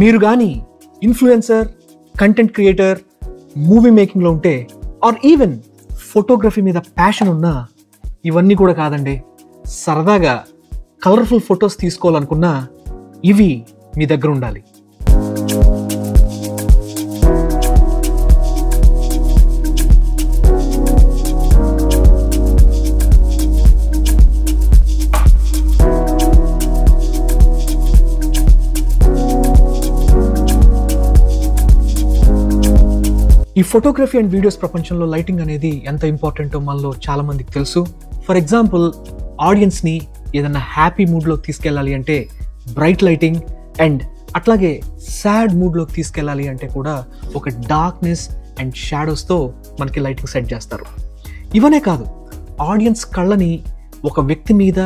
మీరు కానీ influencer, content creator, movie మేకింగ్లో ఉంటే ఆర్ ఈవెన్ ఫోటోగ్రఫీ మీద ప్యాషన్ ఉన్నా ఇవన్నీ కూడా కాదండి, సరదాగా కలర్ఫుల్ ఫొటోస్ తీసుకోవాలనుకున్నా ఇవి మీ దగ్గర ఉండాలి. ఈ ఫోటోగ్రఫీ అండ్ వీడియోస్ ప్రపంచంలో లైటింగ్ అనేది ఎంత ఇంపార్టెంటో మనలో చాలా మందికి తెలుసు. ఫర్ ఎగ్జాంపుల్, ఆడియన్స్ని ఏదైనా హ్యాపీ మూడ్లోకి తీసుకెళ్ళాలి అంటే బ్రైట్ లైటింగ్, అండ్ అట్లాగే సాడ్ మూడ్లోకి తీసుకెళ్ళాలి అంటే కూడా ఒక డార్క్నెస్ అండ్ షాడోస్తో మనకి లైటింగ్ సెట్ చేస్తారు. ఇవనే కాదు, ఆడియన్స్ కళ్ళని ఒక వ్యక్తి మీద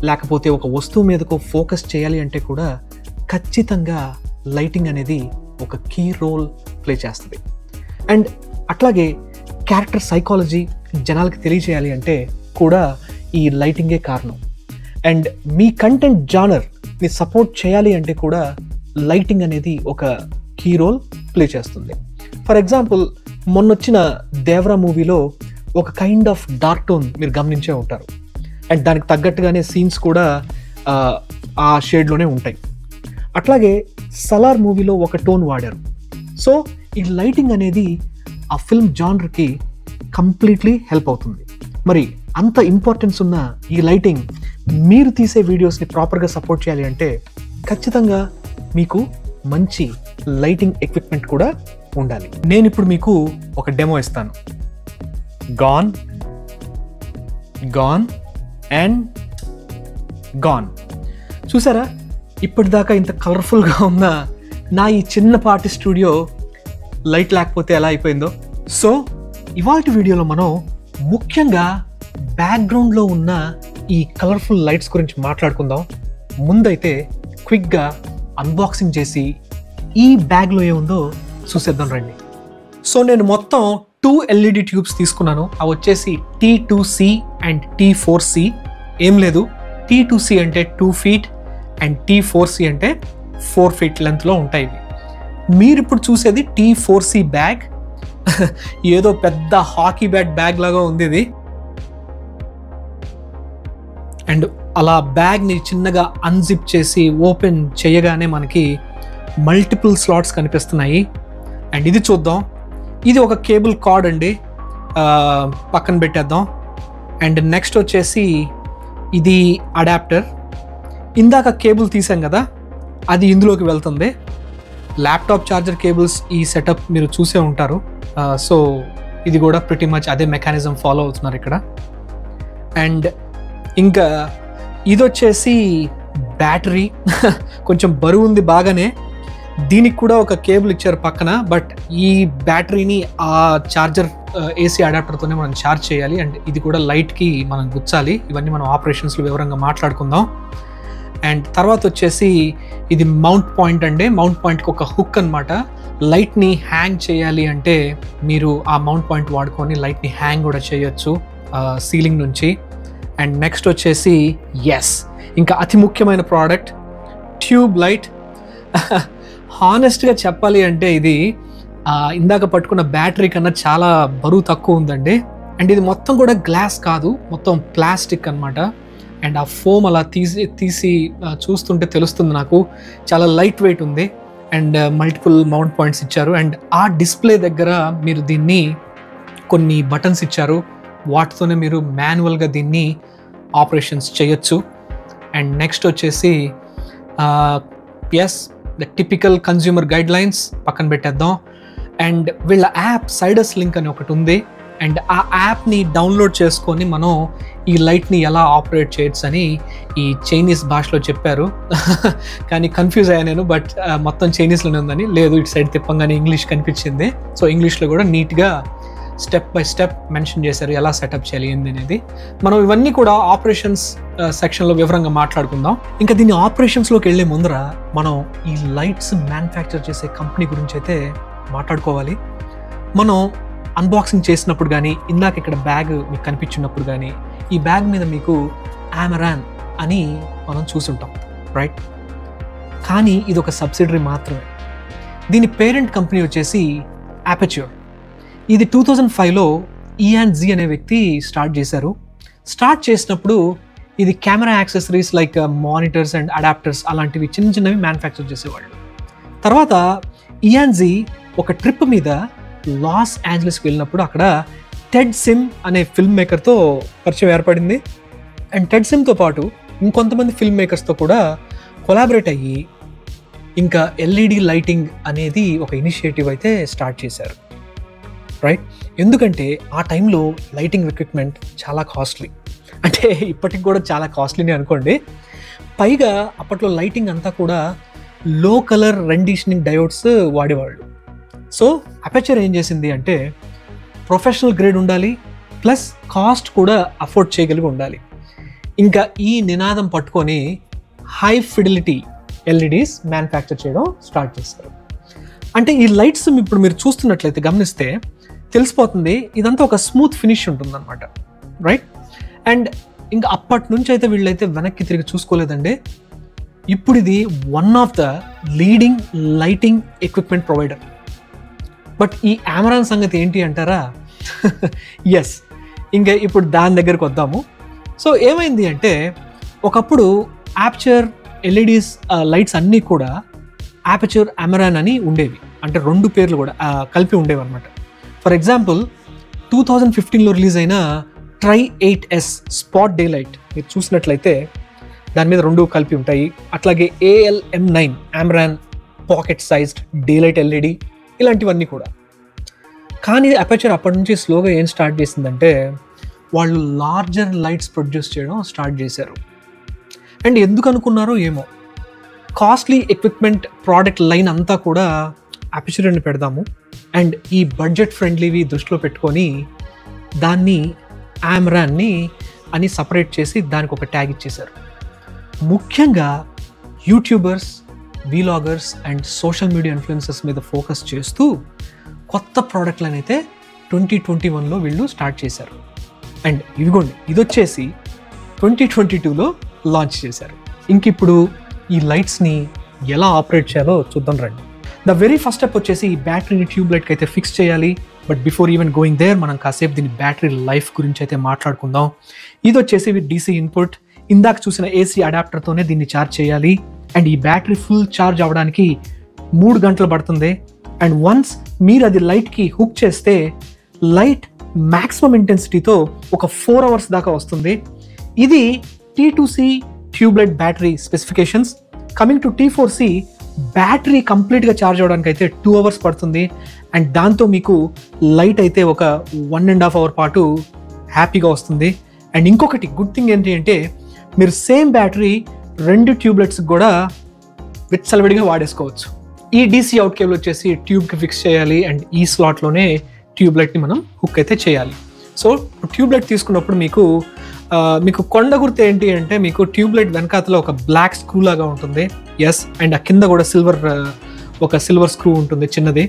లేకపోతే ఒక వస్తువు మీదకు ఫోకస్ చేయాలి అంటే కూడా ఖచ్చితంగా లైటింగ్ అనేది ఒక కీ రోల్ ప్లే చేస్తుంది. అండ్ అట్లాగే క్యారెక్టర్ సైకాలజీ జనాలకి తెలియజేయాలి అంటే కూడా ఈ లైటింగే కారణం. అండ్ మీ కంటెంట్ జానర్ని సపోర్ట్ చేయాలి అంటే కూడా లైటింగ్ అనేది ఒక కీ రోల్ ప్లే చేస్తుంది. ఫర్ ఎగ్జాంపుల్, మొన్నొచ్చిన దేవరా మూవీలో ఒక కైండ్ ఆఫ్ డార్క్ టోన్ మీరు గమనించే ఉంటారు. అండ్ దానికి తగ్గట్టుగానే సీన్స్ కూడా ఆ షేడ్లోనే ఉంటాయి. అట్లాగే సలార్ మూవీలో ఒక టోన్ వాడారు. సో ఈ లైటింగ్ అనేది ఆ ఫిల్మ్ జానర్కి కంప్లీట్లీ హెల్ప్ అవుతుంది. మరి అంత ఇంపార్టెన్స్ ఉన్న ఈ లైటింగ్ మీరు తీసే వీడియోస్ని ప్రాపర్గా సపోర్ట్ చేయాలి అంటే ఖచ్చితంగా మీకు మంచి లైటింగ్ ఎక్విప్మెంట్ కూడా ఉండాలి. నేను ఇప్పుడు మీకు ఒక డెమో ఇస్తాను. Gone, gone and gone. చూసారా, ఇప్పటిదాకా ఇంత కలర్ఫుల్గా ఉన్న నా ఈ చిన్నపాటి స్టూడియో లైట్ లేకపోతే ఎలా అయిపోయిందో. సో ఇవాల్టి వీడియోలో మనం ముఖ్యంగా బ్యాక్గ్రౌండ్లో ఉన్న ఈ కలర్ఫుల్ లైట్స్ గురించి మాట్లాడుకుందాం. ముందైతే క్విక్గా అన్బాక్సింగ్ చేసి ఈ బ్యాగ్లో ఏముందో చూసేద్దాం రండి. సో నేను మొత్తం 2 LED ట్యూబ్స్ తీసుకున్నాను. అవి వచ్చేసి T2C అండ్ T4C. ఏం లేదు, T2C అంటే 2 feet అండ్ T4C అంటే 4 feet లెంత్లో ఉంటాయి. మీరు ఇప్పుడు చూసేది T4C బ్యాగ్. ఏదో పెద్ద హాకీ బ్యాగ్ లాగా ఉంది ఇది. అండ్ అలా బ్యాగ్ని చిన్నగా అన్జిప్ చేసి ఓపెన్ చేయగానే మనకి మల్టిపుల్ స్లాట్స్ కనిపిస్తున్నాయి. అండ్ ఇది చూద్దాం, ఇది ఒక కేబుల్ కార్డ్ అండి, పక్కన పెట్టేద్దాం. అండ్ నెక్స్ట్ వచ్చేసి ఇది అడాప్టర్. ఇందాక కేబుల్ తీసాం కదా, అది ఇందులోకి వెళ్తుంది. ల్యాప్టాప్ ఛార్జర్ కేబుల్స్ ఈ సెటప్ మీరు చూసే ఉంటారు. సో ఇది కూడా ప్రిటీ మచ్ అదే మెకానిజం ఫాలో అవుతున్నారు ఇక్కడ. అండ్ ఇంకా ఇది వచ్చేసి బ్యాటరీ. కొంచెం బరువు ఉంది బాగానే. దీనికి కూడా ఒక కేబుల్ ఇచ్చారు పక్కన. బట్ ఈ బ్యాటరీని ఆ ఛార్జర్ ఏసీ అడాప్టర్తోనే మనం ఛార్జ్ చేయాలి. అండ్ ఇది కూడా లైట్కి మనం గుచ్చాలి. ఇవన్నీ మనం ఆపరేషన్స్లో వివరంగా మాట్లాడుకుందాం. అండ్ తర్వాత వచ్చేసి ఇది మౌంట్ పాయింట్ అండి. మౌంట్ పాయింట్కి ఒక హుక్ అనమాట. లైట్ని హ్యాంగ్ చేయాలి అంటే మీరు ఆ మౌంట్ పాయింట్ వాడుకొని లైట్ని హ్యాంగ్ కూడా చేయొచ్చు సీలింగ్ నుంచి. అండ్ నెక్స్ట్ వచ్చేసి ఇంకా అతి ముఖ్యమైన ప్రోడక్ట్ ట్యూబ్ లైట్. హానెస్ట్గా చెప్పాలి అంటే ఇది ఇందాక పట్టుకున్న బ్యాటరీ కన్నా చాలా బరువు తక్కువ ఉందండి. అండ్ ఇది మొత్తం కూడా గ్లాస్ కాదు, మొత్తం ప్లాస్టిక్ అనమాట. అండ్ ఆ ఫోమ్ అలా తీసి చూస్తుంటే తెలుస్తుంది నాకు, చాలా లైట్ వెయిట్ ఉంది. అండ్ మల్టిపుల్ మౌంట్ పాయింట్స్ ఇచ్చారు. అండ్ ఆ డిస్ప్లే దగ్గర మీరు దీన్ని కొన్ని బటన్స్ ఇచ్చారు, వాటితోనే మీరు మాన్యువల్గా దీన్ని ఆపరేషన్స్ చేయొచ్చు. అండ్ నెక్స్ట్ వచ్చేసి the typical consumer guide lines పక్కన పెట్టేద్దాం. అండ్ వీళ్ళ యాప్ సైడస్ లింక్ అని ఒకటి ఉంది. అండ్ ఆ యాప్ని డౌన్లోడ్ చేసుకొని మనం ఈ లైట్ని ఎలా ఆపరేట్ చేయొచ్చు అని ఈ చైనీస్ భాషలో చెప్పారు. కానీ కన్ఫ్యూజ్ అయ్యా నేను. బట్ మొత్తం చైనీస్లోనే ఉందని, లేదు ఇటు సైడ్ తిప్పంగానే ఇంగ్లీష్ కనిపించింది. సో ఇంగ్లీష్లో కూడా నీట్గా స్టెప్ బై స్టెప్ మెన్షన్ చేశారు ఎలా సెటప్ చేయాలి ఏంది అనేది. మనం ఇవన్నీ కూడా ఆపరేషన్స్ సెక్షన్లో వివరంగా మాట్లాడుకుందాం. ఇంకా దీన్ని ఆపరేషన్స్లోకి వెళ్ళే ముందర మనం ఈ లైట్స్ మ్యానుఫ్యాక్చర్ చేసే కంపెనీ గురించి అయితే మాట్లాడుకోవాలి. మనం అన్బాక్సింగ్ చేసినప్పుడు కానీ, ఇందాక ఇక్కడ బ్యాగ్ మీకు కనిపించినప్పుడు కానీ, ఈ బ్యాగ్ మీద మీకు అమెరాన్ అని మనం చూసుంటాం, రైట్? కానీ ఇది ఒక సబ్సిడరీ మాత్రమే. దీని పేరెంట్ కంపెనీ వచ్చేసి అపర్చర్. ఇది 2005లో ఇయాన్ జీ అనే వ్యక్తి స్టార్ట్ చేశారు. స్టార్ట్ చేసినప్పుడు ఇది camera accessories like monitors and adapters అలాంటివి చిన్నవి మ్యానుఫ్యాక్చర్ చేసేవాళ్ళు. తర్వాత ఇయాన్ జీ ఒక ట్రిప్ మీద లాస్ ఏంజలస్కి వెళ్ళినప్పుడు అక్కడ టెడ్ సిమ్ అనే ఫిల్మ్ మేకర్తో పరిచయం ఏర్పడింది. అండ్ టెడ్ సిమ్తో పాటు ఇంకొంతమంది ఫిల్మ్ మేకర్స్తో కూడా కొలాబరేట్ అయ్యి ఇంకా ఎల్ఈడి లైటింగ్ అనేది ఒక ఇనిషియేటివ్ అయితే స్టార్ట్ చేశారు. రైట్, ఎందుకంటే ఆ టైంలో లైటింగ్ ఎక్విప్మెంట్ చాలా కాస్ట్లీ, అంటే ఇప్పటికి కూడా చాలా కాస్ట్లీని అనుకోండి. పైగా అప్పట్లో లైటింగ్ అంతా కూడా లో కలర్ రెండిషనింగ్ డయోడ్స్ వాడేవాళ్ళు. సో అపర్చర్ ఏం చేసింది అంటే ప్రొఫెషనల్ గ్రేడ్ ఉండాలి, ప్లస్ కాస్ట్ కూడా అఫోర్డ్ చేయగలిగి ఉండాలి. ఇంకా ఈ నినాదం పట్టుకొని హై ఫిడిలిటీ ఎల్ఈడీస్ మ్యానుఫ్యాక్చర్ చేయడం స్టార్ట్ చేశారు. అంటే ఈ లైట్స్ ఇప్పుడు మీరు చూస్తున్నట్లయితే గమనిస్తే తెలిసిపోతుంది ఇదంతా ఒక స్మూత్ ఫినిష్ ఉంటుందన్నమాట. రైట్, అండ్ ఇంకా అప్పటి నుంచి అయితే వీళ్ళైతే వెనక్కి తిరిగి చూసుకోలేదండి. ఇప్పుడు ఇది one of the leading lighting equipment provider. But ఈ అమెరాన్ సంగతి ఏంటి అంటారా? ఎస్, ఇంకా ఇప్పుడు దాని దగ్గరకు వద్దాము. సో ఏమైంది అంటే ఒకప్పుడు అపర్చర్ ఎల్ఈడీస్ లైట్స్ అన్నీ కూడా అపర్చర్ అమెరాన్ అని ఉండేవి, అంటే రెండు పేర్లు కూడా కలిపి ఉండేవి అనమాట. ఫర్ ఎగ్జాంపుల్ 2015లో రిలీజ్ అయిన try 8S spot day light మీరు చూసినట్లయితే దాని మీద రెండు కలిపి ఉంటాయి. అట్లాగే ALM9 Amaron pocket sized day light LED ఇలాంటివన్నీ కూడా. కానీ అపర్చర్ అప్పటి నుంచి స్లోగా ఏం స్టార్ట్ చేసిందంటే వాళ్ళు లార్జర్ లైట్స్ ప్రొడ్యూస్ చేయడం స్టార్ట్ చేశారు. అండ్ ఎందుకు అనుకున్నారో ఏమో, కాస్ట్లీ ఎక్విప్మెంట్ ప్రోడక్ట్ లైన్ అంతా కూడా అపర్చర్ అని పెడదాము అండ్ ఈ బడ్జెట్ ఫ్రెండ్లీవి దృష్టిలో పెట్టుకొని దాన్ని అమెరాన్ని అని సపరేట్ చేసి దానికి ఒక ట్యాగ్ ఇచ్చేశారు. ముఖ్యంగా YouTubers, vloggers and social media influencers మీద ఫోకస్ చేస్తూ కొత్త ప్రోడక్ట్లను అయితే 2021లో వీళ్ళు స్టార్ట్ చేశారు. అండ్ ఇదిగోండి, ఇది వచ్చేసి 2022లో లాంచ్ చేశారు. ఇంక ఇప్పుడు ఈ లైట్స్ని ఎలా ఆపరేట్ చేయాలో చూద్దాం రండి. ద వెరీ ఫస్ట్ స్టెప్ వచ్చేసి ఈ బ్యాటరీని ట్యూబ్ లైట్కి అయితే ఫిక్స్ చేయాలి. But before even going there మనం కాసేపు దీని బ్యాటరీ లైఫ్ గురించి అయితే మాట్లాడుకుందాం. ఇది వచ్చేసి విత్ DC ఇన్పుట్, ఇందాక చూసిన AC అడాప్టర్తోనే దీన్ని ఛార్జ్ చేయాలి. అండ్ ఈ బ్యాటరీ ఫుల్ ఛార్జ్ అవ్వడానికి 3 గంటలు పడుతుంది. అండ్ వన్స్ మీరు అది లైట్కి హుక్ చేస్తే లైట్ మ్యాక్సిమం ఇంటెన్సిటీతో ఒక 4 అవర్స్ దాకా వస్తుంది. ఇది T2C tube light battery specifications. Coming to T4C battery కంప్లీట్గా ఛార్జ్ అవ్వడానికి అయితే 2 అవర్స్ పడుతుంది. అండ్ దాంతో మీకు లైట్ అయితే ఒక 1.5 అవర్ పాటు హ్యాపీగా వస్తుంది. అండ్ ఇంకొకటి గుడ్ థింగ్ ఏంటి అంటే మీరు సేమ్ బ్యాటరీ 2 ట్యూబ్లెట్స్ కూడా విచ్చలవిడిగా వాడేసుకోవచ్చు. ఈ DC అవుట్ కేబుల్ వచ్చేసి ట్యూబ్కి ఫిక్స్ చేయాలి అండ్ ఈ స్లాట్లోనే ట్యూబ్లైట్ని మనం హుక్ అయితే చేయాలి. సో ట్యూబ్లైట్ తీసుకున్నప్పుడు మీకు కొండ గుర్తు ఏంటి అంటే మీకు ట్యూబ్లైట్ వెనకాతలో ఒక బ్లాక్ స్క్రూ లాగా ఉంటుంది. ఎస్, అండ్ ఆ కింద కూడా ఒక సిల్వర్ స్క్రూ ఉంటుంది చిన్నది.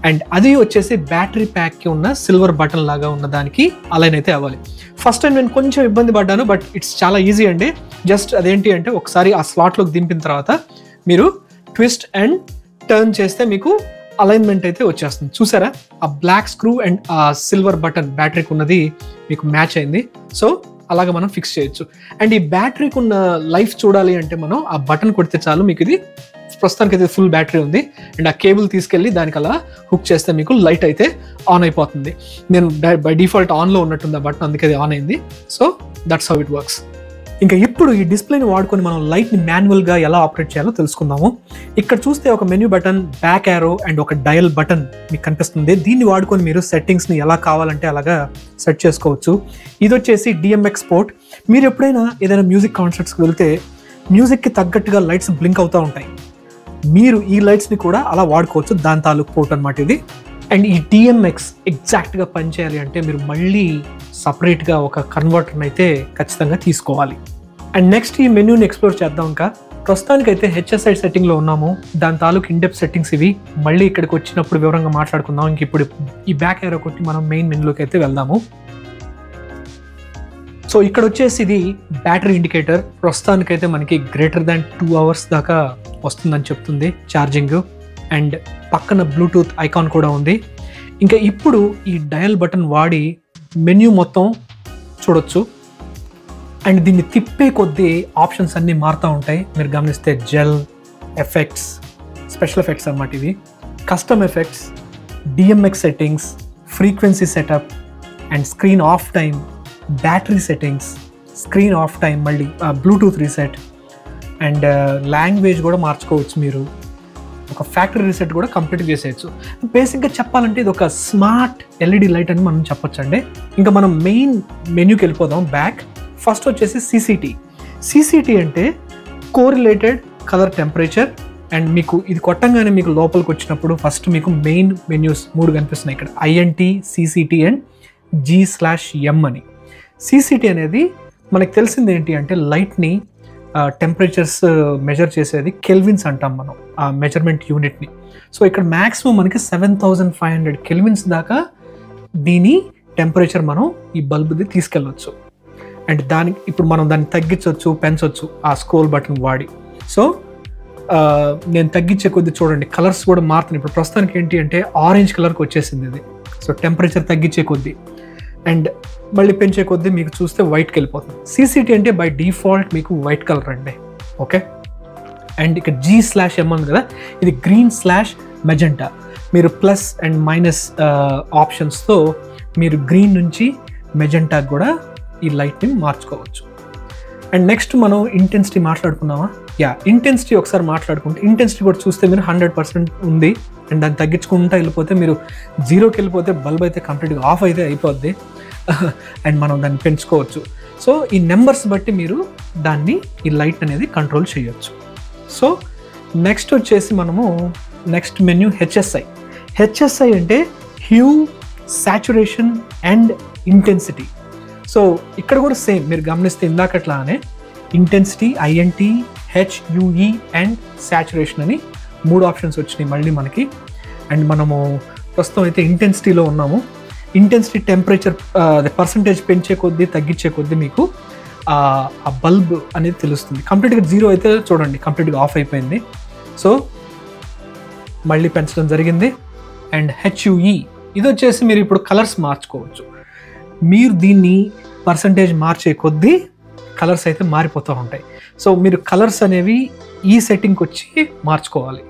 అండ్ అది వచ్చేసి బ్యాటరీ ప్యాక్కి ఉన్న సిల్వర్ బటన్ లాగా ఉన్న దానికి అలైన్ అయితే అవ్వాలి. ఫస్ట్ టైం నేను కొంచెం ఇబ్బంది పడ్డాను, బట్ ఇట్స్ చాలా ఈజీ అండి. జస్ట్ అదేంటి అంటే ఒకసారి ఆ స్లాట్లోకి దింపిన తర్వాత మీరు ట్విస్ట్ అండ్ టర్న్ చేస్తే మీకు అలైన్మెంట్ అయితే వచ్చేస్తుంది. చూసారా, ఆ బ్లాక్ స్క్రూ అండ్ ఆ సిల్వర్ బటన్ బ్యాటరీకి ఉన్నది మీకు మ్యాచ్ అయింది. సో అలాగ మనం ఫిక్స్ చేయొచ్చు. అండ్ ఈ బ్యాటరీకి ఉన్న లైఫ్ చూడాలి అంటే మనం ఆ బటన్ కొడితే చాలు, మీకు ఇది ప్రస్తుతానికి అయితే ఫుల్ బ్యాటరీ ఉంది. అండ్ ఆ కేబుల్ తీసుకెళ్ళి దానికి అలా హుక్ చేస్తే మీకు లైట్ అయితే ఆన్ అయిపోతుంది. నేను బై డిఫాల్ట్ ఆన్లో ఉన్నట్టుంది ఆ బటన్, అందుకే అది ఆన్ అయింది. So that's how it works. ఇంకా ఇప్పుడు ఈ డిస్ప్లేని వాడుకొని మనం లైట్ని మాన్యువల్గా ఎలా ఆపరేట్ చేయాలో తెలుసుకుందాము. ఇక్కడ చూస్తే ఒక menu button, back arrow and ఒక డయల్ బటన్ మీకు కనిపిస్తుంది. దీన్ని వాడుకొని మీరు సెట్టింగ్స్ని ఎలా కావాలంటే అలాగా సెట్ చేసుకోవచ్చు. ఇది వచ్చేసి DMX పోర్ట్. మీరు ఎప్పుడైనా ఏదైనా మ్యూజిక్ కాన్సర్ట్స్కి వెళ్తే మ్యూజిక్కి తగ్గట్టుగా లైట్స్ బ్లింక్ అవుతూ ఉంటాయి. మీరు ఈ లైట్స్ని కూడా అలా వాడుకోవచ్చు, దాని తాలూకు పోర్ట్ అనమాట ఇది. అండ్ ఈ DMX ఎగ్జాక్ట్గా పనిచేయాలి అంటే మీరు మళ్ళీ సపరేట్గా ఒక కన్వర్టర్ని అయితే ఖచ్చితంగా తీసుకోవాలి. అండ్ నెక్స్ట్ ఈ మెన్యూని ఎక్స్ప్లోర్ చేద్దాం. ఇంకా ప్రస్తుతానికైతే HSI సెట్టింగ్లో ఉన్నాము. దాని తాలూకు ఇన్డెప్త్ సెట్టింగ్స్ ఇవి. మళ్ళీ ఇక్కడికి వచ్చినప్పుడు వివరంగా మాట్లాడుకుందాం. ఇంక ఇప్పుడు ఈ బ్యాక్ ఏరో కొట్టి మనం మెయిన్ మెనూలోకి అయితే వెళ్దాము. సో ఇక్కడ వచ్చేసి ఇది బ్యాటరీ ఇండికేటర్. ప్రస్తుతానికైతే మనకి గ్రేటర్ దాన్ 2 అవర్స్ దాకా వస్తుందని చెప్తుంది ఛార్జింగ్. అండ్ పక్కన బ్లూటూత్ ఐకాన్ కూడా ఉంది. ఇంకా ఇప్పుడు ఈ డయల్ బటన్ వాడి మెన్యూ మొత్తం చూడొచ్చు. అండ్ దీన్ని తిప్పే కొద్దీ ఆప్షన్స్ అన్నీ మారుతూ ఉంటాయి. మీరు గమనిస్తే జెల్, ఎఫెక్ట్స్, స్పెషల్ ఎఫెక్ట్స్ అన్నమాట ఇవి, custom effects, DMX settings, frequency setup and screen off time, battery settings, screen off time, మళ్ళీ బ్లూటూత్ రీసెట్ అండ్ లాంగ్వేజ్ కూడా మార్చుకోవచ్చు. మీరు ఒక ఫ్యాక్టరీ రీసెట్ కూడా కంప్లీట్ చేసేయచ్చు. బేసిక్గా చెప్పాలంటే ఇది ఒక స్మార్ట్ ఎల్ఈడి లైట్ అని మనం చెప్పొచ్చు అండి. ఇంకా మనం మెయిన్ మెన్యూకి వెళ్ళిపోదాం. బ్యాక్ ఫస్ట్ వచ్చేసి సిసిటీ అంటే కోరిలేటెడ్ కలర్ టెంపరేచర్. అండ్ మీకు ఇది కొట్టంగానే మీకు లోపలికి వచ్చినప్పుడు ఫస్ట్ మీకు మెయిన్ మెన్యూస్ 3 కనిపిస్తున్నాయి ఇక్కడ, ఐఎన్టీ, సిసిటీ అండ్ G/M అని. సిసిటీ అనేది మనకు తెలిసింది ఏంటి అంటే లైట్ని టెంపరేచర్స్ మెజర్ చేసేది కెల్విన్స్ అంటాం మనం ఆ మెజర్మెంట్ యూనిట్ని. సో ఇక్కడ మ్యాక్సిమం మనకి 7500 కెల్విన్స్ దాకా దీని టెంపరేచర్ మనం ఈ బల్బుది తీసుకెళ్ళవచ్చు. అండ్ దానికి ఇప్పుడు మనం దాన్ని తగ్గించవచ్చు, పెంచవచ్చు ఆ స్క్రోల్ బటన్ వాడి. సో నేను తగ్గించే కొద్ది చూడండి కలర్స్ కూడా మారుతున్నాయి. ఇప్పుడు ప్రస్తుతానికి ఏంటి అంటే ఆరెంజ్ కలర్కి వచ్చేసింది ఇది. సో టెంపరేచర్ తగ్గించే కొద్దీ అండ్ మళ్ళీ పెంచే కొద్దీ మీకు చూస్తే వైట్కి వెళ్ళిపోతుంది. సిసిటీ అంటే బై డిఫాల్ట్ మీకు వైట్ కలర్ అండి. ఓకే. అండ్ ఇక్కడ G/M ఉంది కదా, ఇది గ్రీన్/మెజెంటా. మీరు ప్లస్ అండ్ మైనస్ ఆప్షన్స్తో మీరు గ్రీన్ నుంచి మెజెంటాకి కూడా ఈ లైట్ని మార్చుకోవచ్చు. అండ్ నెక్స్ట్ మనం ఇంటెన్సిటీ మాట్లాడుకున్నామా? ఇంటెన్సిటీ ఒకసారి మాట్లాడుకుంటే ఇంటెన్సిటీ కూడా చూస్తే మీరు 100% ఉంది. అండ్ దాన్ని తగ్గించుకుంటూ వెళ్ళిపోతే మీరు 0కి వెళ్ళిపోతే బల్బ్ అయితే కంప్లీట్గా ఆఫ్ అయితే అయిపోద్ది. అండ్ మనం దాన్ని పెంచుకోవచ్చు. సో ఈ నెంబర్స్ బట్టి మీరు దాన్ని ఈ లైట్ అనేది కంట్రోల్ చేయొచ్చు. సో నెక్స్ట్ వచ్చేసి మనము నెక్స్ట్ మెన్యూ హెచ్ఎస్ఐ అంటే hue, saturation and intensity. So ఇక్కడ కూడా సేమ్ మీరు గమనిస్తే ఇందాకట్లానే intensity, INT, HUE and saturation అని 3 ఆప్షన్స్ వచ్చినాయి మళ్ళీ మనకి. అండ్ మనము ప్రస్తుతం అయితే ఇంటెన్సిటీలో ఉన్నాము. ఇంటెన్సిటీ టెంపరేచర్ పర్సంటేజ్ పెంచే కొద్దీ తగ్గించే కొద్దీ మీకు ఆ బల్బ్ అనేది తెలుస్తుంది. కంప్లీట్గా 0 అయితే చూడండి కంప్లీట్గా ఆఫ్ అయిపోయింది. సో మళ్ళీ పెంచడం జరిగింది. అండ్ HUE ఇది వచ్చేసి మీరు ఇప్పుడు కలర్స్ మార్చుకోవచ్చు. మీరు దీన్ని పర్సంటేజ్ మార్చే కొద్దీ కలర్స్ అయితే మారిపోతూ ఉంటాయి. సో మీరు కలర్స్ అనేవి ఈ సెట్టింగ్కి వచ్చి మార్చుకోవాలి.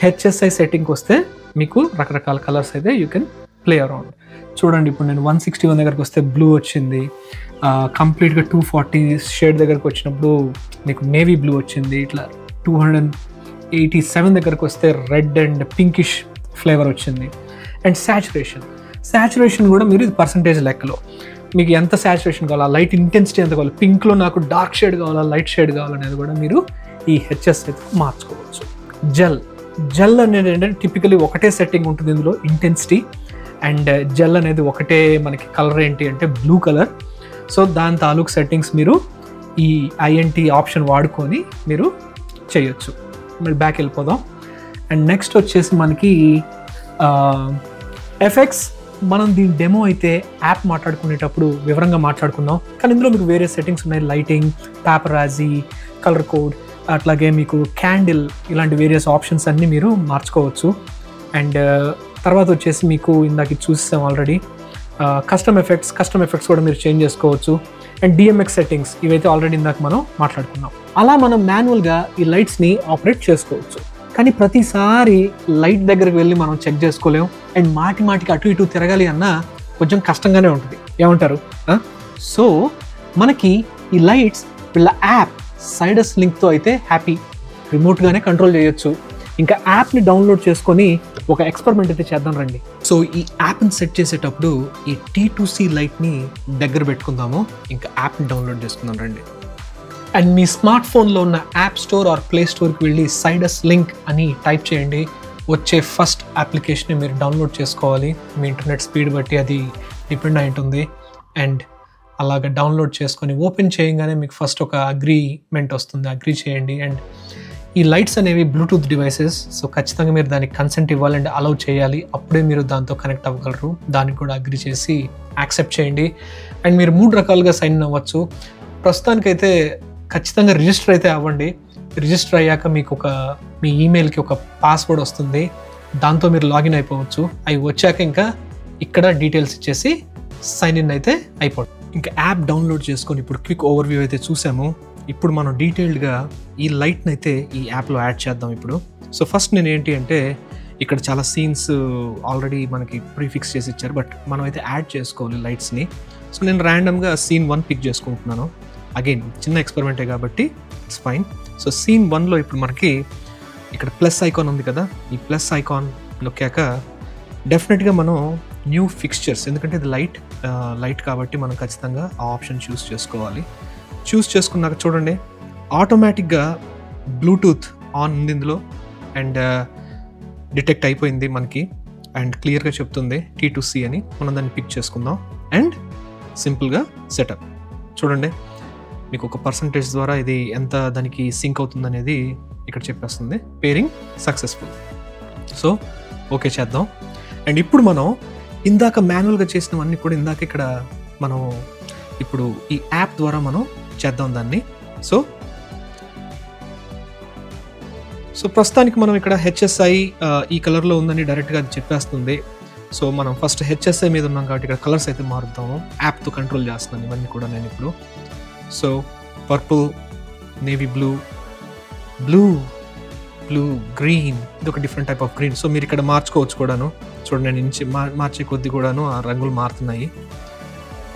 హెచ్ఎస్ఐ సెట్టింగ్కి వస్తే మీకు రకరకాల కలర్స్ అయితే యూ కెన్ ప్లే అరౌండ్. చూడండి ఇప్పుడు నేను 161 దగ్గరకు వస్తే బ్లూ వచ్చింది, కంప్లీట్గా 240 షేడ్ దగ్గరకు వచ్చినప్పుడు మీకు నేవీ బ్లూ వచ్చింది, ఇట్లా 287 దగ్గరకు వస్తే రెడ్ అండ్ పింకిష్ ఫ్లేవర్ వచ్చింది. అండ్ సాచురేషన్ కూడా మీరు ఇది పర్సంటేజ్ లెక్కలో మీకు ఎంత సాచురేషన్ కావాలా, లైట్ ఇంటెన్సిటీ ఎంత కావాలి, పింక్లో నాకు డార్క్ షేడ్ కావాలా, లైట్ షేడ్ కావాలనేది కూడా మీరు ఈ హెచ్ఎస్ఐ మార్చుకోవచ్చు. జెల్ అనేది ఏంటంటే టిపికలీ ఒకటే సెట్టింగ్ ఉంటుంది ఇందులో, ఇంటెన్సిటీ అండ్ జెల్ అనేది ఒకటే మనకి కలర్ ఏంటి అంటే బ్లూ కలర్. సో దాని తాలూకు సెట్టింగ్స్ మీరు ఈ ఐఎన్టీ ఆప్షన్ వాడుకొని మీరు చేయొచ్చు. మళ్ళీ బ్యాక్ వెళ్ళిపోదాం. అండ్ నెక్స్ట్ వచ్చేసి మనకి ఎఫెక్ట్స్. మనం దీని డెమో అయితే యాప్ మాట్లాడుకునేటప్పుడు వివరంగా మాట్లాడుకుందాం. కానీ ఇందులో మీకు వేరే సెట్టింగ్స్ ఉన్నాయి, లైటింగ్, పాపరాజీ, కలర్ కోడ్, అట్లాగే మీకు క్యాండిల్, ఇలాంటి వేరియస్ ఆప్షన్స్ అన్నీ మీరు మార్చుకోవచ్చు. అండ్ తర్వాత వచ్చేసి మీకు ఇందాక చూసాం ఆల్రెడీ కస్టమ్ ఎఫెక్ట్స్ కూడా మీరు చేంజ్ చేసుకోవచ్చు. అండ్ డిఎంఎక్స్ సెట్టింగ్స్ ఇవైతే ఆల్రెడీ ఇందాక మనం మాట్లాడుకున్నాం. అలా మనం మాన్యువల్గా ఈ లైట్స్ని ఆపరేట్ చేసుకోవచ్చు. కానీ ప్రతిసారి లైట్ దగ్గరికి వెళ్ళి మనం చెక్ చేసుకోలేం. అండ్ మాటికి అటు ఇటు తిరగాలి అన్నా కొంచెం కష్టంగానే ఉంటుంది. ఏమంటారు? సో మనకి ఈ లైట్స్ వీళ్ళ యాప్ సైడస్ లింక్తో అయితే హ్యాపీ రిమోట్గానే కంట్రోల్ చేయొచ్చు. ఇంకా యాప్ని డౌన్లోడ్ చేసుకొని ఒక ఎక్స్పెరిమెంట్ అయితే చేద్దాం రండి. సో ఈ యాప్ని సెట్ చేసేటప్పుడు ఈ T2C లైట్ని దగ్గర పెట్టుకుందాము. ఇంకా యాప్ని డౌన్లోడ్ చేసుకుందాం రండి. అండ్ మీ స్మార్ట్ ఫోన్లో ఉన్న యాప్ స్టోర్ ఆర్ ప్లే స్టోర్కి వెళ్ళి సైడస్ లింక్ అని టైప్ చేయండి. వచ్చే ఫస్ట్ అప్లికేషన్ని మీరు డౌన్లోడ్ చేసుకోవాలి. మీ ఇంటర్నెట్ స్పీడ్ బట్టి అది డిపెండ్ అయి ఉంటుంది. అండ్ అలాగ డౌన్లోడ్ చేసుకొని ఓపెన్ చేయగానే మీకు ఫస్ట్ ఒక అగ్రీమెంట్ వస్తుంది, అగ్రీ చేయండి. అండ్ ఈ లైట్స్ అనేవి బ్లూటూత్ డివైసెస్, సో ఖచ్చితంగా మీరు దానికి కన్సెంట్ ఇవ్వాలి అండ్ అలౌ చేయాలి. అప్పుడే మీరు దాంతో కనెక్ట్ అవ్వగలరు. దానికి కూడా అగ్రీ చేసి యాక్సెప్ట్ చేయండి. అండ్ మీరు 3 రకాలుగా సైన్ ఇన్ అవ్వచ్చు. ప్రస్తుతానికైతే ఖచ్చితంగా రిజిస్టర్ అయితే అవ్వండి. రిజిస్టర్ అయ్యాక మీకు మీ ఈమెయిల్కి ఒక పాస్వర్డ్ వస్తుంది, దాంతో మీరు లాగిన్ అయిపోవచ్చు. అవి వచ్చాక ఇంకా ఇక్కడ డీటెయిల్స్ ఇచ్చేసి సైన్ ఇన్ అయితే అయిపోతుంది. ఇంకా యాప్ డౌన్లోడ్ చేసుకొని ఇప్పుడు క్విక్ ఓవర్వ్యూ అయితే చూసాము. ఇప్పుడు మనం డీటెయిల్డ్గా ఈ లైట్ని అయితే ఈ యాప్లో యాడ్ చేద్దాం ఇప్పుడు. సో ఫస్ట్ నేను ఏంటి అంటే ఇక్కడ చాలా సీన్స్ ఆల్రెడీ మనకి ప్రీఫిక్స్ చేసి ఇచ్చారు, బట్ మనం అయితే యాడ్ చేసుకోవాలి లైట్స్ని. సో నేను ర్యాండమ్గా సీన్ 1 పిక్ చేసుకుంటున్నాను. అగైన్ చిన్న ఎక్స్పెరిమెంటే కాబట్టి ఇట్స్ ఫైన్. సో సీన్ 1లో ఇప్పుడు మనకి ఇక్కడ ప్లస్ ఐకాన్ ఉంది కదా, ఈ ప్లస్ ఐకాన్ నొక్కాక డెఫినెట్గా మనం న్యూ ఫిక్స్చర్స్, ఎందుకంటే ఇది లైట్ కాబట్టి మనం ఖచ్చితంగా ఆ ఆప్షన్ చూస్ చేసుకోవాలి. చూస్ చేసుకున్నాక చూడండి ఆటోమేటిక్గా బ్లూటూత్ ఆన్ ఉంది ఇందులో అండ్ డిటెక్ట్ అయిపోయింది మనకి అండ్ క్లియర్గా చెప్తుంది T2C అని. మనం దాన్ని పిక్ చేసుకుందాం అండ్ సింపుల్గా సెటప్. చూడండి మీకు ఒక పర్సంటేజ్ ద్వారా ఇది ఎంత దానికి సింక్ అవుతుంది అనేది ఇక్కడ చెప్పేస్తుంది. Pairing successful. సో ఓకే చేద్దాం. అండ్ ఇప్పుడు మనం ఇందాక మాన్యువల్గా చేసినవన్నీ కూడా ఇందాక ఇక్కడ మనం ఇప్పుడు ఈ యాప్ ద్వారా మనం చేద్దాం దాన్ని. సో ప్రస్తుతానికి మనం ఇక్కడ HSI ఈ కలర్లో ఉందని డైరెక్ట్గా అది చెప్పేస్తుంది. సో మనం ఫస్ట్ HSI మీద ఉన్నాం కాబట్టి ఇక్కడ కలర్స్ అయితే మారుద్దాము. యాప్తో కంట్రోల్ చేస్తున్నాను ఇవన్నీ కూడా నేను ఇప్పుడు. So purple, navy blue, green, ఇది ఒక different type of green. So మీరు ఇక్కడ మార్చుకోవచ్చు కూడాను. చూడండి నేను మార్చే కొద్ది కూడాను ఆ రంగులు మారుతున్నాయి.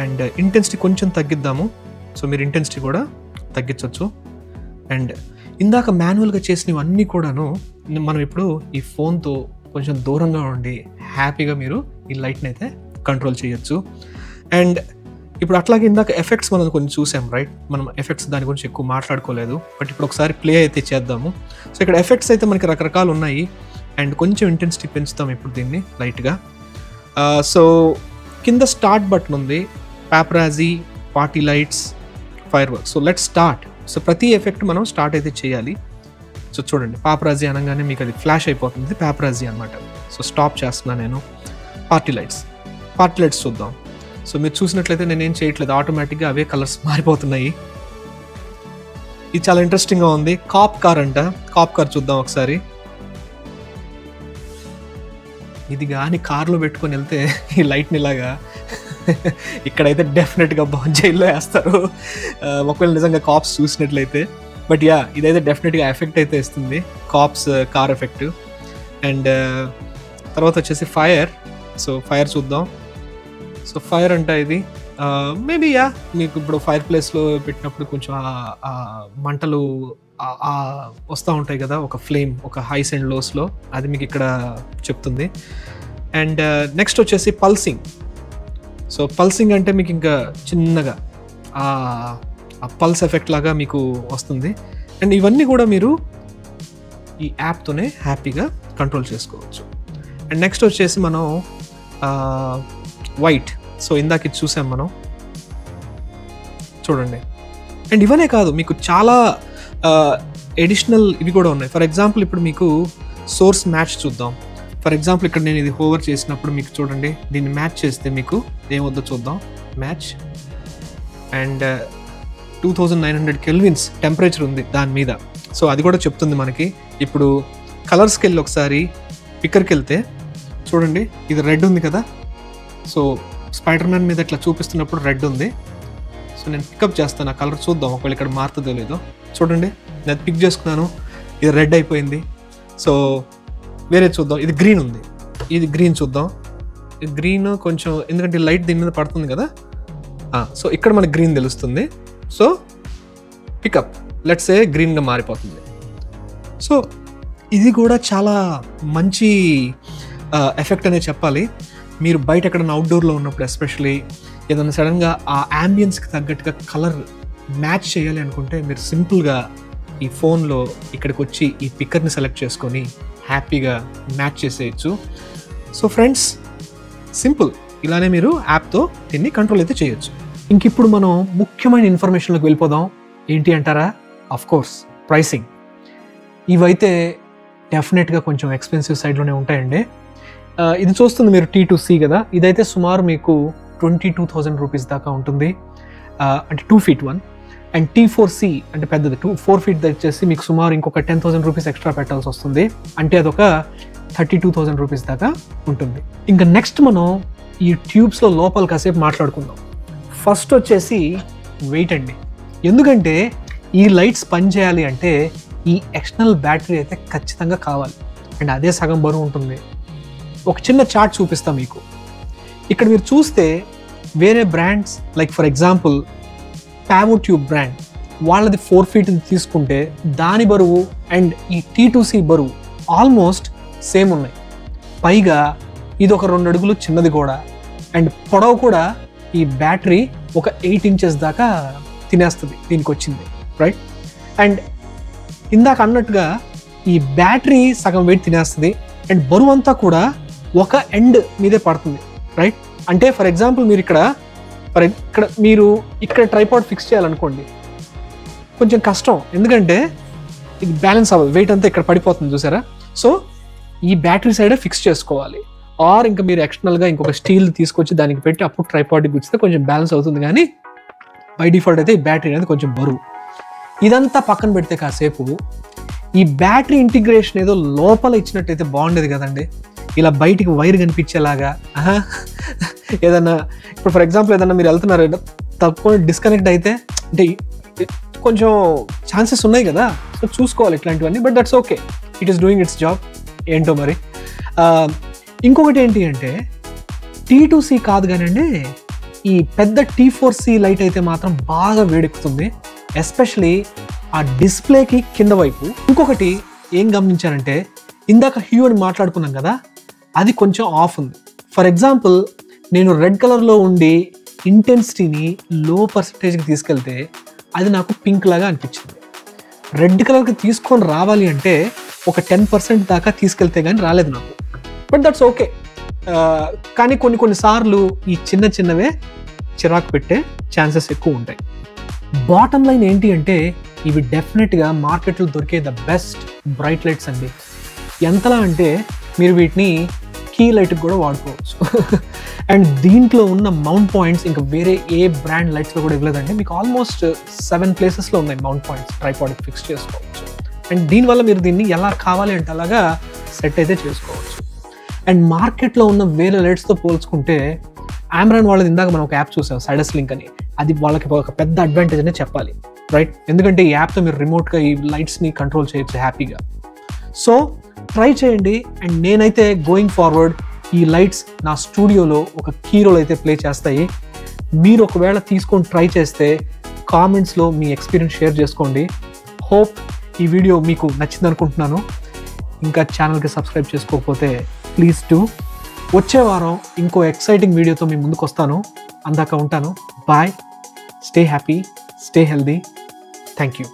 అండ్ ఇంటెన్సిటీ కొంచెం తగ్గిద్దాము. సో మీరు ఇంటెన్సిటీ కూడా తగ్గించవచ్చు. అండ్ ఇందాక మాన్యువల్గా చేసినవన్నీ కూడాను మనం ఇప్పుడు ఈ ఫోన్తో కొంచెం దూరంగా ఉండి హ్యాపీగా మీరు ఈ లైట్ని అయితే కంట్రోల్ చేయొచ్చు. అండ్ ఇప్పుడు అట్లాగే ఇందాక ఎఫెక్ట్స్ మనం కొంచెం చూసాం రైట్. మనం ఎఫెక్ట్స్ దాని గురించి ఎక్కువ మాట్లాడుకోలేదు, బట్ ఇప్పుడు ఒకసారి ప్లే అయితే చేద్దాము. సో ఇక్కడ ఎఫెక్ట్స్ అయితే మనకి రకరకాలు ఉన్నాయి అండ్ కొంచెం ఇంటెన్సిటీ పెంచుతాం ఇప్పుడు దీన్ని లైట్గా. సో కింద స్టార్ట్ బటన్ ఉంది, paparazzi, party lights, fire work. So let's start. So ప్రతి ఎఫెక్ట్ మనం స్టార్ట్ అయితే చేయాలి. సో చూడండి పాపరాజీ అనగానే మీకు అది ఫ్లాష్ అయిపోతుంది, పాపరాజీ అనమాట. సో స్టాప్ చేస్తున్నా నేను. పార్టీ లైట్స్ చూద్దాం. సో మీరు చూసినట్లయితే నేనేం చేయట్లేదు, ఆటోమేటిక్గా అవే కలర్స్ మారిపోతున్నాయి. ఇది చాలా ఇంట్రెస్టింగ్గా ఉంది. కాప్ కార్ అంట, కాప్ కార్ చూద్దాం ఒకసారి. ఇది కానీ కార్లో పెట్టుకొని వెళ్తే ఈ లైట్ని ఇలాగా ఇక్కడైతే డెఫినెట్గా జైల్లో వేస్తారు ఒకవేళ నిజంగా కాప్స్ చూసినట్లయితే. బట్ యా ఇదైతే డెఫినెట్గా ఎఫెక్ట్ అయితే ఇస్తుంది, కాప్స్ కార్ ఎఫెక్ట్. అండ్ తర్వాత వచ్చేసి ఫైర్. సో ఫైర్ చూద్దాం. సో ఫైర్ అంటే ఇది మేబీ మీకు ఇప్పుడు ఫైర్ ప్లేస్లో పెట్టినప్పుడు కొంచెం మంటలు వస్తూ ఉంటాయి కదా, ఒక ఫ్లేమ్, ఒక హైస్ అండ్ లోస్లో, అది మీకు ఇక్కడ చెప్తుంది. అండ్ నెక్స్ట్ వచ్చేసి పల్సింగ్. సో పల్సింగ్ అంటే మీకు ఇంకా చిన్నగా ఆ పల్స్ ఎఫెక్ట్ లాగా మీకు వస్తుంది. అండ్ ఇవన్నీ కూడా మీరు ఈ యాప్తోనే హ్యాపీగా కంట్రోల్ చేసుకోవచ్చు. అండ్ నెక్స్ట్ వచ్చేసి మనం వైట్. సో ఇందాక ఇది చూసాం మనం, చూడండి. అండ్ ఇవనే కాదు, మీకు చాలా ఎడిషనల్ ఇవి కూడా ఉన్నాయి. ఫర్ ఎగ్జాంపుల్ ఇప్పుడు మీకు సోర్స్ మ్యాచ్ చూద్దాం. ఫర్ ఎగ్జాంపుల్ ఇక్కడ నేను ఇది హోవర్ చేసినప్పుడు మీకు చూడండి, దీన్ని మ్యాచ్ చేస్తే మీకు ఏమొద్దో చూద్దాం. మ్యాచ్ అండ్ 2900 కెల్విన్స్ టెంపరేచర్ ఉంది దాని మీద. సో అది కూడా చెప్తుంది మనకి. ఇప్పుడు కలర్స్కి వెళ్ళి ఒకసారి పిక్కర్కి వెళ్తే చూడండి, ఇది రెడ్ ఉంది కదా. సో స్పైడర్ మ్యాన్ మీద ఇట్లా చూపిస్తున్నప్పుడు రెడ్ ఉంది. సో నేను పికప్ చేస్తాను, ఆ కలర్ చూద్దాం ఒకవేళ ఇక్కడ మారుతుందో లేదో. చూడండి నేను పిక్ చేసుకున్నాను, ఇది రెడ్ అయిపోయింది. సో వేరే చూద్దాం, ఇది గ్రీన్ ఉంది, ఇది గ్రీన్ చూద్దాం. ఇది గ్రీన్ కొంచెం, ఎందుకంటే లైట్ దీని మీద పడుతుంది కదా. సో ఇక్కడ మనకి గ్రీన్ తెలుస్తుంది. సో పికప్ లెట్స్ సే గ్రీన్గా మారిపోతుంది. సో ఇది కూడా చాలా మంచి ఎఫెక్ట్ అనే చెప్పాలి. మీరు బయట ఎక్కడైనా అవుట్డోర్లో ఉన్నప్పుడు ఎస్పెషలీ ఏదైనా సడన్గా ఆ యాంబియన్స్కి తగ్గట్టుగా కలర్ మ్యాచ్ చేయాలి అనుకుంటే మీరు సింపుల్గా ఈ ఫోన్లో ఇక్కడికి వచ్చి ఈ పిక్కర్ని సెలెక్ట్ చేసుకొని హ్యాపీగా మ్యాచ్ చేసేయచ్చు. సో ఫ్రెండ్స్, సింపుల్, ఇలానే మీరు యాప్తో దీన్ని కంట్రోల్ అయితే చేయొచ్చు. ఇంక ఇప్పుడు మనం ముఖ్యమైన ఇన్ఫర్మేషన్లోకి వెళ్ళిపోదాం. ఏంటి అంటారా? Of course pricing. ఇవైతే డెఫినెట్గా కొంచెం ఎక్స్పెన్సివ్ సైడ్లోనే ఉంటాయండి. ఇది చూస్తుంది మీరు T2C కదా, ఇదైతే సుమారు మీకు 22,000 రూపీస్ దాకా ఉంటుంది. అంటే 2 feet 1. అండ్ T4C అంటే పెద్దది 4 feet వచ్చేసి మీకు సుమారు ఇంకొక 10,000 రూపీస్ ఎక్స్ట్రా పెట్టాల్సి వస్తుంది. అంటే అదొక 32,000 రూపీస్ దాకా ఉంటుంది. ఇంకా నెక్స్ట్ మనం ఈ ట్యూబ్స్లో లోపల కాసేపు మాట్లాడుకుందాం. ఫస్ట్ వచ్చేసి వెయిట్ అండి. ఎందుకంటే ఈ లైట్స్ పనిచేయాలి అంటే ఈ ఎక్స్టర్నల్ బ్యాటరీ అయితే ఖచ్చితంగా కావాలి. అండ్ అదే సగం బరువు ఉంటుంది. ఒక చిన్న చార్ట్ చూపిస్తాం మీకు. ఇక్కడ మీరు చూస్తే వేరే brands like for example పావో tube brand వాళ్ళది 4 feet తీసుకుంటే దాని బరువు అండ్ ఈ T2C బరువు ఆల్మోస్ట్ సేమ్ ఉన్నాయి. పైగా ఇది ఒక 2 అడుగులు చిన్నది కూడా. అండ్ పొడవు కూడా ఈ బ్యాటరీ ఒక 8 inches దాకా తినేస్తుంది దీనికి వచ్చింది, రైట్? అండ్ ఇందాక అన్నట్టుగా ఈ బ్యాటరీ సగం వెయిట్ తినేస్తుంది అండ్ బరువు అంతా కూడా ఒక ఎండ్ మీదే పడుతుంది, రైట్? అంటే ఫర్ ఎగ్జాంపుల్ మీరు ఇక్కడ ట్రైపాడ్ ఫిక్స్ చేయాలనుకోండి, కొంచెం కష్టం. ఎందుకంటే ఇది బ్యాలెన్స్ అవ్వదు, వెయిట్ అంతా ఇక్కడ పడిపోతుంది చూసారా. సో ఈ బ్యాటరీ సైడే ఫిక్స్ చేసుకోవాలి. ఆర్ ఇంకా మీరు ఎక్స్టర్నల్గా ఇంకొక స్టీల్ తీసుకొచ్చి దానికి పెట్టి అప్పుడు ట్రైపాడ్కి గుచ్చితే కొంచెం బ్యాలెన్స్ అవుతుంది. కానీ బై డిఫాల్ట్ అయితే ఈ బ్యాటరీ అనేది కొంచెం బరువు. ఇదంతా పక్కన పెడితే కాసేపు ఈ బ్యాటరీ ఇంటిగ్రేషన్ ఏదో లోపల ఇచ్చినట్టయితే బాగుండేది కదండి. ఇలా బయటికి వైర్ కనిపించేలాగా ఏదన్నా ఇప్పుడు ఫర్ ఎగ్జాంపుల్ ఏదన్నా మీరు వెళ్తున్నారు తప్పకుండా డిస్కనెక్ట్ అయితే అంటే కొంచెం ఛాన్సెస్ ఉన్నాయి కదా. సో చూసుకోవాలి ఇట్లాంటివన్నీ. But that's okay, it is doing it's job. ఏంటో మరి. ఇంకొకటి ఏంటి అంటే T2C కాదు కానండి, ఈ పెద్ద T4C లైట్ అయితే మాత్రం బాగా వేడెక్కుతుంది, ఎస్పెషలీ ఆ డిస్ప్లేకి కింద వైపు. ఇంకొకటి ఏం గమనించారంటే ఇందాక హ్యూ అని మాట్లాడుకున్నాం కదా, అది కొంచెం ఆఫ్ ఉంది. ఫర్ ఎగ్జాంపుల్ నేను రెడ్ కలర్లో ఉండి ఇంటెన్సిటీని లో పర్సంటేజ్కి తీసుకెళ్తే అది నాకు పింక్ లాగా అనిపించింది. రెడ్ కలర్కి తీసుకొని రావాలి అంటే ఒక 10% దాకా తీసుకెళ్తే కానీ రాలేదు నాకు. But that's okay. కానీ కొన్నిసార్లు ఈ చిన్నవే చిరాకు పెట్టే ఛాన్సెస్ ఎక్కువ ఉంటాయి. బాటమ్ లైన్ ఏంటి అంటే ఇవి డెఫినెట్గా మార్కెట్లో దొరికే ద బెస్ట్ బ్రైట్ లైట్స్ అండి. ఎంతలా అంటే మీరు వీటిని కీ లైట్కి కూడా వాడుకోవచ్చు. అండ్ దీంట్లో ఉన్న మౌంట్ పాయింట్స్ ఇంకా వేరే ఏ బ్రాండ్ లైట్స్లో కూడా ఇవ్వలేదండి. మీకు ఆల్మోస్ట్ 7 ప్లేసెస్లో ఉన్నాయి మౌంట్ పాయింట్స్ ట్రైపాడ్కి ఫిక్స్ చేసుకోవచ్చు. అండ్ దీనివల్ల మీరు దీన్ని ఎలా కావాలి అంటే అలాగా సెట్ అయితే చేసుకోవచ్చు. అండ్ మార్కెట్లో ఉన్న వేరే లైట్స్తో పోల్చుకుంటే ఆమ్రాన్ వాళ్ళది ఇందాక మనం ఒక యాప్ చూసాం సైడస్ లింక్ అని, అది వాళ్ళకి ఒక పెద్ద అడ్వాంటేజ్ అనే చెప్పాలి, రైట్? ఎందుకంటే ఈ యాప్తో మీరు రిమోట్గా ఈ లైట్స్ని కంట్రోల్ చేయొచ్చు హ్యాపీగా. సో ట్రై చేయండి. అండ్ నేనైతే గోయింగ్ ఫార్వర్డ్ ఈ లైట్స్ నా స్టూడియోలో ఒక కీ రోల్ అయితే ప్లే చేస్తాయి. మీరు ఒకవేళ తీసుకొని ట్రై చేస్తే కామెంట్స్లో మీ ఎక్స్పీరియన్స్ షేర్ చేసుకోండి. హోప్ ఈ వీడియో మీకు నచ్చింది అనుకుంటున్నాను. ఇంకా ఛానల్కి సబ్స్క్రైబ్ చేసుకోకపోతే ప్లీజ్ డూ. వచ్చే వారం ఇంకో ఎక్సైటింగ్ వీడియోతో మీ ముందుకు వస్తాను. అందాక ఉంటాను. Bye. Stay happy, stay healthy. Thank you.